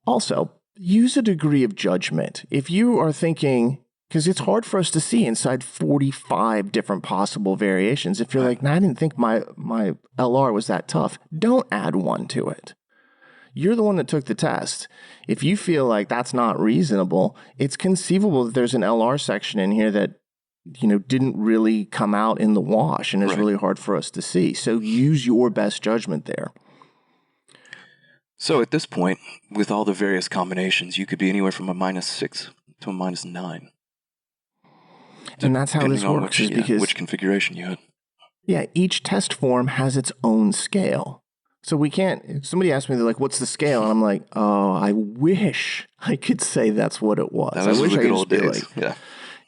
Also, use a degree of judgment. If you are thinking, because it's hard for us to see inside 45 different possible variations. If you're like, no, I didn't think my LR was that tough, don't add 1 to it. You're the one that took the test. If you feel like that's not reasonable, it's conceivable that there's an LR section in here that didn't really come out in the wash and is really hard for us to see. So use your best judgment there. So at this point, with all the various combinations, you could be anywhere from a -6 to a -9. And that's how this works, because which configuration you had. Yeah, each test form has its own scale. So we can't, if somebody asked me, they're like, what's the scale? And I'm like, oh, I wish I could say that's what it was. That I was wish the I good could old just be days. like,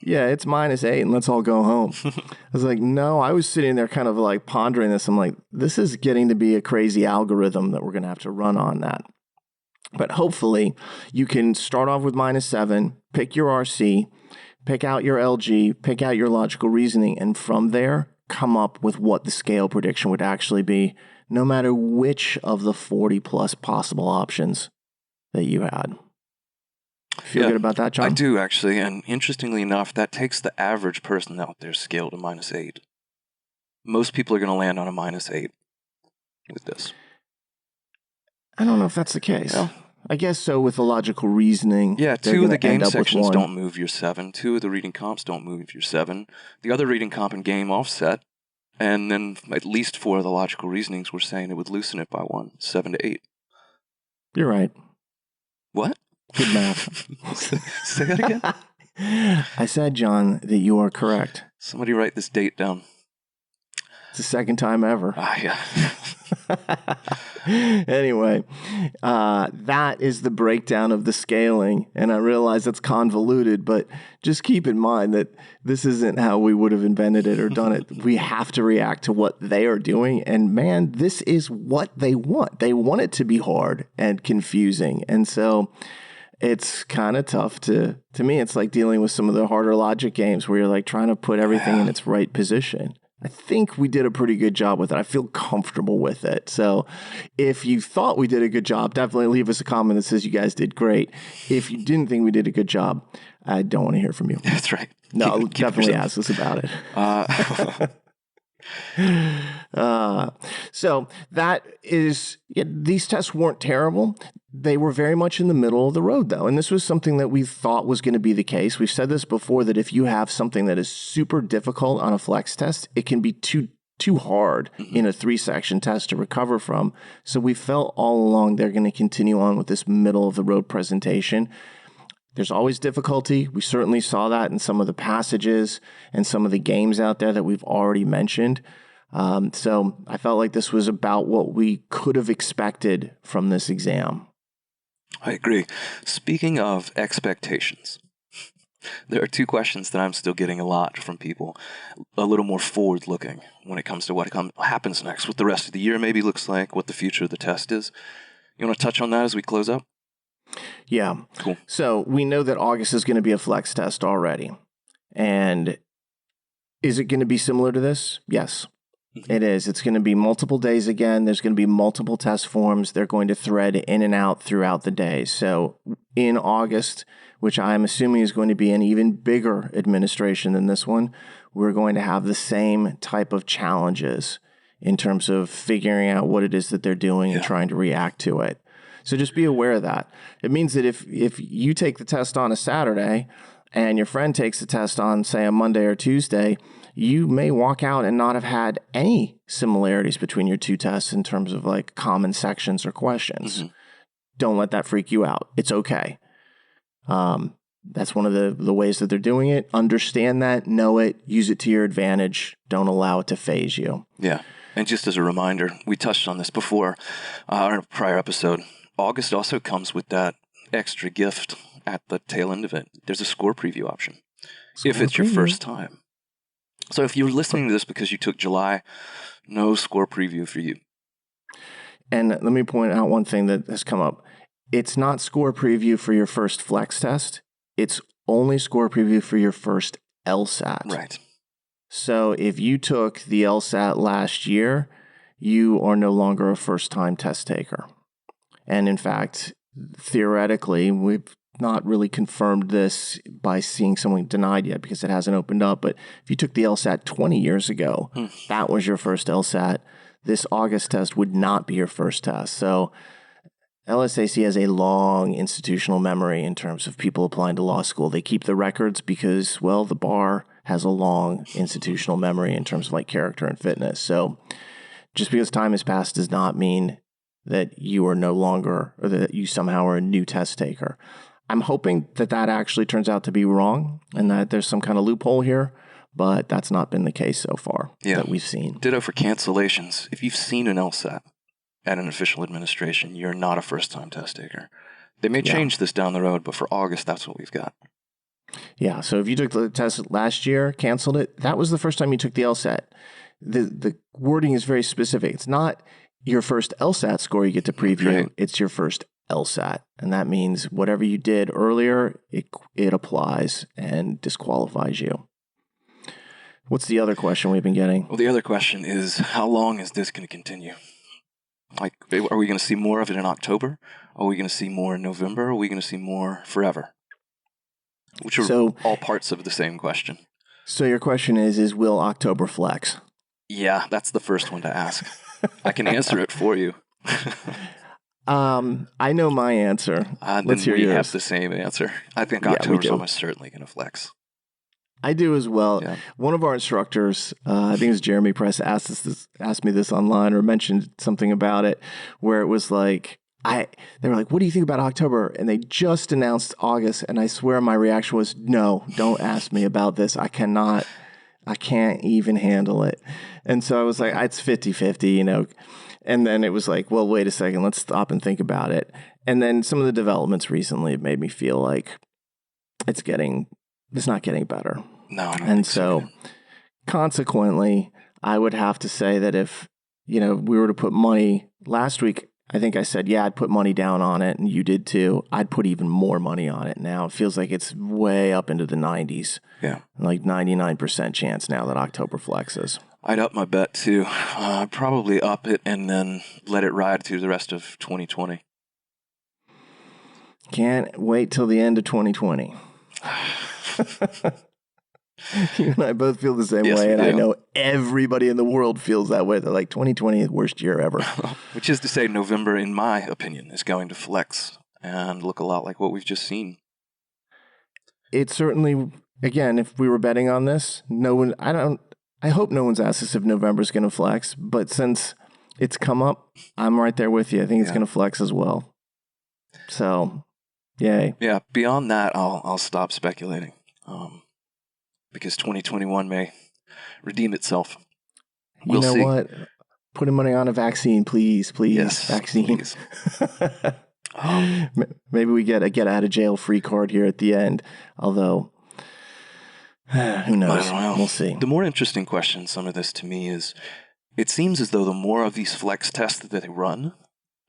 yeah, it's -8 and let's all go home. I was like, no, I was sitting there kind of like pondering this. I'm like, this is getting to be a crazy algorithm that we're going to have to run on that. But hopefully you can start off with -7, pick your RC, pick out your LG, pick out your logical reasoning, and from there, come up with what the scale prediction would actually be, no matter which of the 40 plus possible options that you had. Feel good about that, Jon? I do, actually. And interestingly enough, that takes the average person out there scale to -8. Most people are going to land on a -8 with this. I don't know if that's the case. Yeah. I guess so with the logical reasoning. Yeah, 2 of the game sections don't move your 7. 2 of the reading comps don't move your 7. The other reading comp and game offset. And then at least 4 of the logical reasonings were saying it would loosen it by 1, 7 to 8. You're right. What? Good math. Say that again? I said, Jon, that you are correct. Somebody write this date down. It's the second time ever. Yeah. Anyway, that is the breakdown of the scaling. And I realize that's convoluted, but just keep in mind that this isn't how we would have invented it or done it. We have to react to what they are doing. And man, this is what they want. They want it to be hard and confusing. And so it's kind of tough to me, it's like dealing with some of the harder logic games where you're like trying to put everything in its right position. I think we did a pretty good job with it. I feel comfortable with it. So if you thought we did a good job, definitely leave us a comment that says you guys did great. If you didn't think we did a good job, I don't want to hear from you. That's right. No, definitely ask us about it. So that is, these tests weren't terrible. They were very much in the middle of the road, though. And this was something that we thought was going to be the case. We've said this before, that if you have something that is super difficult on a flex test, it can be too hard in a 3-section test to recover from. So we felt all along they're going to continue on with this middle of the road presentation. There's always difficulty. We certainly saw that in some of the passages and some of the games out there that we've already mentioned. So I felt like this was about what we could have expected from this exam. I agree. Speaking of expectations, there are 2 questions that I'm still getting a lot from people, a little more forward-looking when it comes to what happens next, what the rest of the year maybe looks like, what the future of the test is. You want to touch on that as we close up? Yeah. Cool. So we know that August is going to be a flex test already. And is it going to be similar to this? Yes. It is. It's going to be multiple days again. There's going to be multiple test forms. They're going to thread in and out throughout the day. So in August, which I'm assuming is going to be an even bigger administration than this one, we're going to have the same type of challenges in terms of figuring out what it is that they're doing and trying to react to it. So just be aware of that. It means that if you take the test on a Saturday and your friend takes the test on, say, a Monday or Tuesday, you may walk out and not have had any similarities between your 2 tests in terms of like common sections or questions. Don't let that freak you out. It's okay. That's one of the ways that they're doing it. Understand that, know it, use it to your advantage. Don't allow it to phase you. Yeah. And just as a reminder, we touched on this before in a prior episode. August also comes with that extra gift at the tail end of it. There's a score preview option if Score it's your preview. first time. So if you're listening to this because you took July, no score preview for you. And let me point out one thing that has come up. It's not score preview for your first flex test. It's only score preview for your first LSAT. Right. So if you took the LSAT last year, you are no longer a first-time test taker. And in fact, theoretically, we've not really confirmed this by seeing someone denied yet because it hasn't opened up. But if you took the LSAT 20 years ago, that was your first LSAT. This August test would not be your first test. So LSAC has a long institutional memory in terms of people applying to law school. They keep the records because, well, the bar has a long institutional memory in terms of like character and fitness. So just because time has passed does not mean that you are no longer, or that you somehow are a new test taker. I'm hoping that that actually turns out to be wrong and that there's some kind of loophole here, but that's not been the case so far that we've seen. Ditto for cancellations. If you've seen an LSAT at an official administration, you're not a first-time test taker. They may change this down the road, but for August, that's what we've got. Yeah, so if you took the test last year, canceled it, that was the first time you took the LSAT. The wording is very specific. It's not your first LSAT score you get to preview. Right. It's your first LSAT. And that means whatever you did earlier, it applies and disqualifies you. What's the other question we've been getting? Well, the other question is, how long is this going to continue? Like, are we going to see more of it in October? Are we going to see more in November? Are we going to see more forever? Which are all parts of the same question. So your question is will October flex? Yeah, that's the first one to ask. I can answer it for you. I know my answer. Let's hear yours. We have the same answer. I think October's almost certainly going to flex. I do as well. Yeah. One of our instructors, I think it was Jeremy Press, asked me this online or mentioned something about it, where it was like, they were like, what do you think about October? And they just announced August. And I swear my reaction was, no, don't ask me about this. I can't even handle it. And so I was like, it's 50-50, you know. And then it was like, well, wait a second, let's stop and think about it. And then some of the developments recently have made me feel like it's not getting better. No, I don't and think so consequently, I would have to say that if, we were to put money last week, I think I said, I'd put money down on it, and you did too. I'd put even more money on it now. It feels like it's way up into the 90s. Yeah. Like 99% chance now that October flexes. I'd up my bet too. Probably up it and then let it ride through the rest of 2020. Can't wait till the end of 2020. You and I both feel the same way, and I know everybody in the world feels that way. They're like, 2020 is the worst year ever. Which is to say, November, in my opinion, is going to flex and look a lot like what we've just seen. It certainly, again, if we were betting on this, I hope no one's asked us if November's going to flex, but since it's come up, I'm right there with you. I think it's going to flex as well. So, yay. Yeah, beyond that, I'll stop speculating. Because 2021 may redeem itself. We'll see. You know what? Putting money on a vaccine, please. Yes, vaccine. Please. Maybe we get a get out of jail free card here at the end. Although, who knows? We'll see. The more interesting question in some of this to me is, it seems as though the more of these flex tests that they run,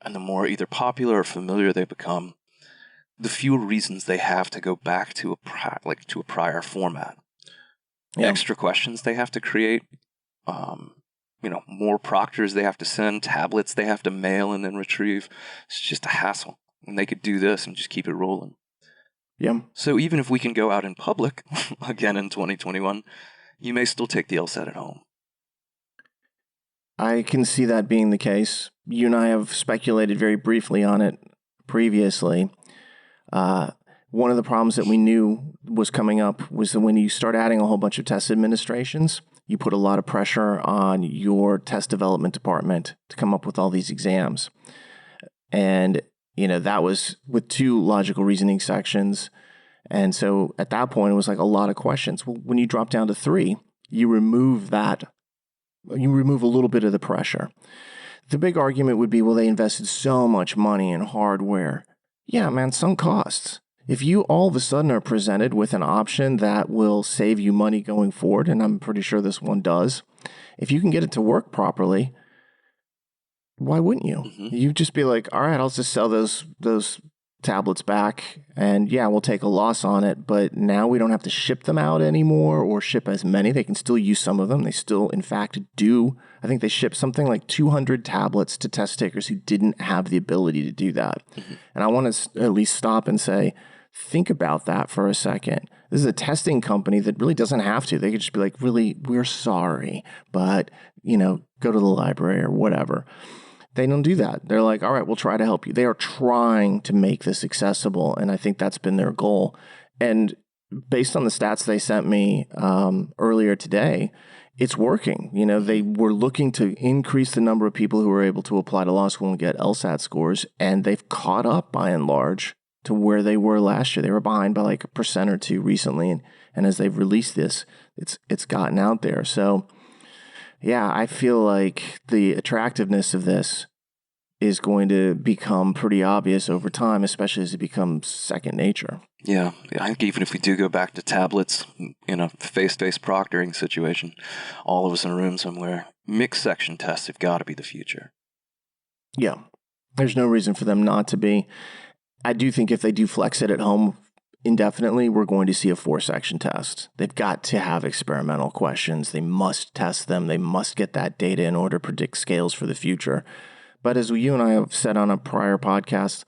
and the more either popular or familiar they become, the fewer reasons they have to go back to a prior format. Yeah. Extra questions they have to create, more proctors they have to send, tablets they have to mail and then retrieve. It's just a hassle. And they could do this and just keep it rolling. Yeah. So even if we can go out in public again in 2021, you may still take the LSAT at home. I can see that being the case. You and I have speculated very briefly on it previously. One of the problems that we knew was coming up was that when you start adding a whole bunch of test administrations, you put a lot of pressure on your test development department to come up with all these exams. And, that was with 2 logical reasoning sections. And so at that point, it was like a lot of questions. Well, when you drop down to 3, you remove a little bit of the pressure. The big argument would be, well, they invested so much money in hardware Yeah, man, sunk costs. If you all of a sudden are presented with an option that will save you money going forward, and I'm pretty sure this one does, if you can get it to work properly, why wouldn't you? You just be like, all right, I'll just sell those tablets back, and yeah, we'll take a loss on it, but now we don't have to ship them out anymore or ship as many. They can still use some of them. They still, in fact, do. I think they shipped something like 200 tablets to test takers who didn't have the ability to do that. And I want to at least stop and say, think about that for a second. This is a testing company that really doesn't have to. They could just be like, really, we're sorry, but, go to the library or whatever. They don't do that. They're like, all right, we'll try to help you. They are trying to make this accessible, and I think that's been their goal. And based on the stats they sent me earlier today, it's working. They were looking to increase the number of people who were able to apply to law school and get LSAT scores, and they've caught up by and large to where they were last year. They were behind by like 1% or 2% recently, and as they've released this, it's gotten out there. So yeah, I feel like the attractiveness of this is going to become pretty obvious over time, especially as it becomes second nature. Yeah, I think even if we do go back to tablets in a face-to-face proctoring situation, all of us in a room somewhere, mixed section tests have got to be the future. Yeah, there's no reason for them not to be. I do think if they do flex it at home indefinitely, we're going to see a 4-section test. They've got to have experimental questions. They must test them. They must get that data in order to predict scales for the future. But as you and I have said on a prior podcast,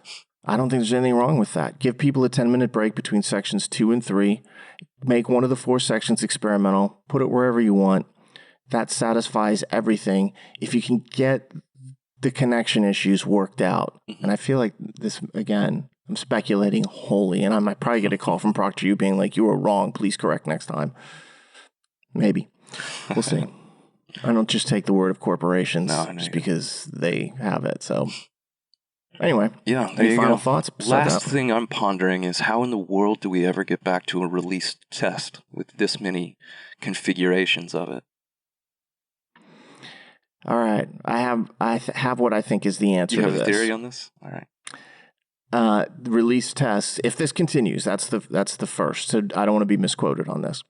I don't think there's anything wrong with that. Give people a 10-minute break between sections 2 and 3. Make one of the 4 sections experimental. Put it wherever you want. That satisfies everything. If you can get the connection issues worked out. And I feel like this, again, I'm speculating wholly, and I might probably get a call from ProctorU being like, you were wrong, please correct next time. Maybe. We'll see. I don't just take the word of corporations just because they have it. So anyway, yeah, any final thoughts? Last thing I'm pondering is how in the world do we ever get back to a released test with this many configurations of it? All right. I have what I think is the answer to this. You have a theory on this? All right. Release tests. If this continues, that's the first. So I don't want to be misquoted on this.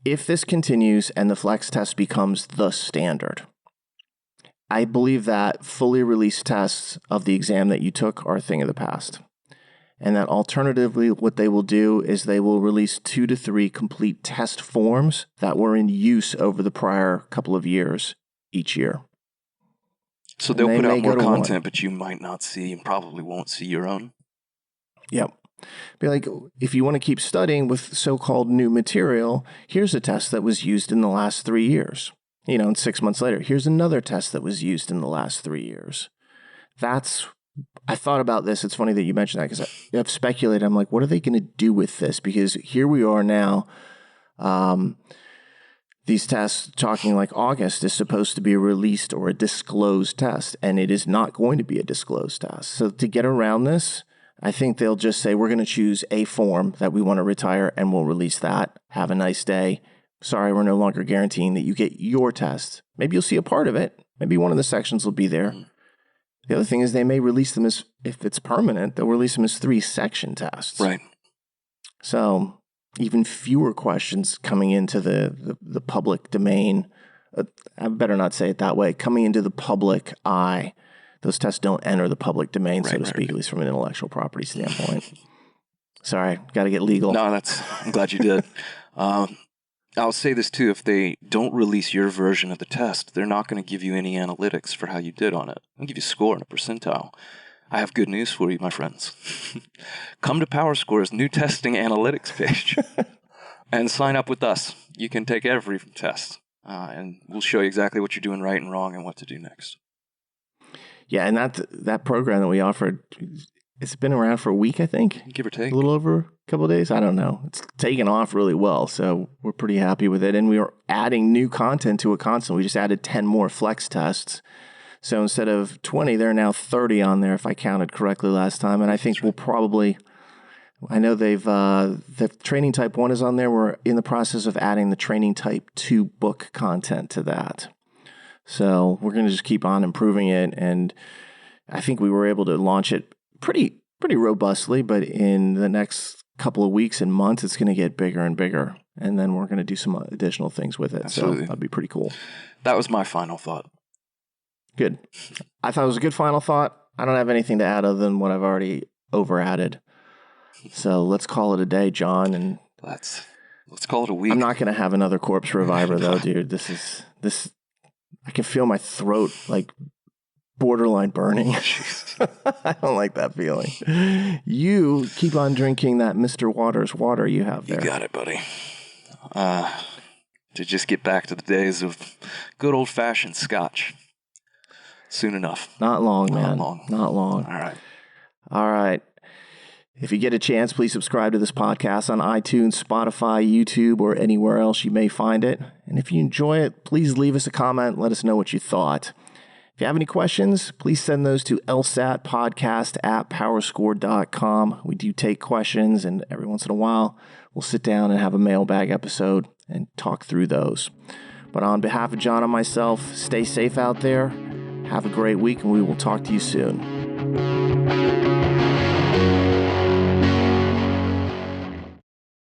If this continues and the flex test becomes the standard, I believe that fully released tests of the exam that you took are a thing of the past. And that alternatively, what they will do is they will release 2 to 3 complete test forms that were in use over the prior couple of years each year. So they'll put out more content, but you might not see and probably won't see your own. Yep. Be like, if you want to keep studying with so-called new material, here's a test that was used in the last 3 years. And 6 months later, here's another test that was used in the last 3 years. I thought about this. It's funny that you mentioned that because I've speculated. I'm like, what are they going to do with this? Because here we are now. These tests, talking like August, is supposed to be a released or a disclosed test, and it is not going to be a disclosed test. So to get around this, I think they'll just say, we're going to choose a form that we want to retire, and we'll release that. Have a nice day. Sorry, we're no longer guaranteeing that you get your test. Maybe you'll see a part of it. Maybe one of the sections will be there. The other thing is they may release them as, if it's permanent, they'll release them as 3-section tests. Right. So even fewer questions coming into the public domain. I better not say it that way. Coming into the public eye. Those tests don't enter the public domain, so to speak, at least from an intellectual property standpoint. Sorry, got to get legal. No, I'm glad you did. I'll say this too, if they don't release your version of the test, they're not going to give you any analytics for how you did on it. They'll give you a score and a percentile. I have good news for you, my friends. Come to PowerScore's new testing analytics page and sign up with us. You can take every test, and we'll show you exactly what you're doing right and wrong and what to do next. Yeah, and that program that we offered, it's been around for a week, I think. Give or take. A little over a couple of days. I don't know. It's taken off really well, so we're pretty happy with it. And we are adding new content to it constantly. We just added 10 more flex tests. So instead of 20, there are now 30 on there, if I counted correctly last time. And I think we'll probably, I know the training type 1 is on there. We're in the process of adding the training type 2 book content to that. So we're going to just keep on improving it. And I think we were able to launch it pretty pretty robustly, but in the next couple of weeks and months, it's going to get bigger and bigger. And then we're going to do some additional things with it. Absolutely. So that'd be pretty cool. That was my final thought. Good. I thought it was a good final thought. I don't have anything to add other than what I've already over-added. So let's call it a day, Jon. And let's call it a week. I'm not going to have another corpse reviver, though, dude. This. I can feel my throat like borderline burning. I don't like that feeling. You keep on drinking that Mr. Waters water you have there. You got it, buddy. To just get back to the days of good old-fashioned scotch. Soon enough. Not long, man. Not long. All right. If you get a chance, please subscribe to this podcast on iTunes, Spotify, YouTube, or anywhere else you may find it. And if you enjoy it, please leave us a comment. Let us know what you thought. If you have any questions, please send those to lsatpodcast@powerscore.com. We do take questions, and every once in a while, we'll sit down and have a mailbag episode and talk through those. But on behalf of Jon and myself, stay safe out there. Have a great week, and we will talk to you soon.